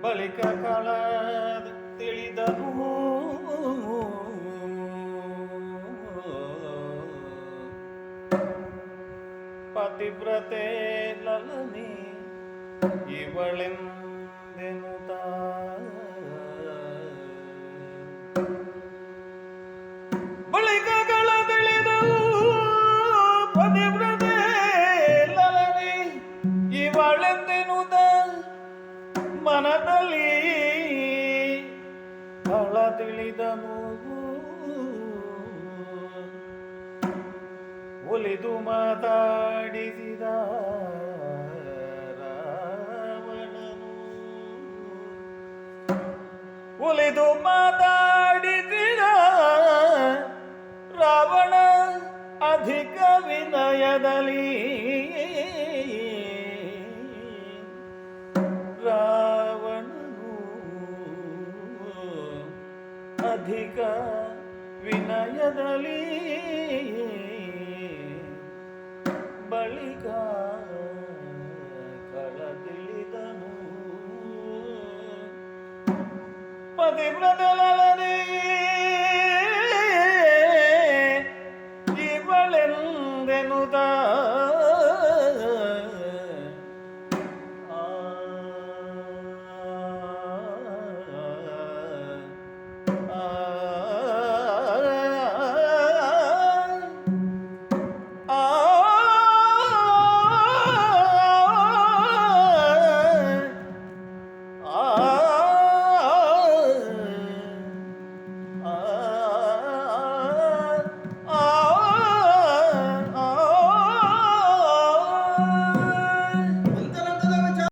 ಬಳಿಕ ಕಾಲ ತಿಳಿದನು ಪತಿವ್ರತೆ ಲಲನಿ ಇವಳೆಂದೆನುತ ಬಳಿಕ ಕಾಲ ತಿಳಿದವು ಪತಿವ್ರತೆ ಲಲನಿ ಇವಳೆಂದೆನುತ ಮನದಲ್ಲಿ ಫಲ ತಿಳಿದನು ಒಲಿದು ಮಾತಾಡಿಸಿದ ರಾವಣನು ಒಲಿದು ಮಾತಾಡಿಸಿದ ರಾವಣ ಅಧಿಕ ವಿನಯದಲ್ಲಿ ರಾವಣನು ಅಧಿಕ ವಿನಯದಲ್ಲಿ ಬಳಿಕ ಕಳತಿಳಿದನು ಪತಿವ್ರತ ಲಲನಿ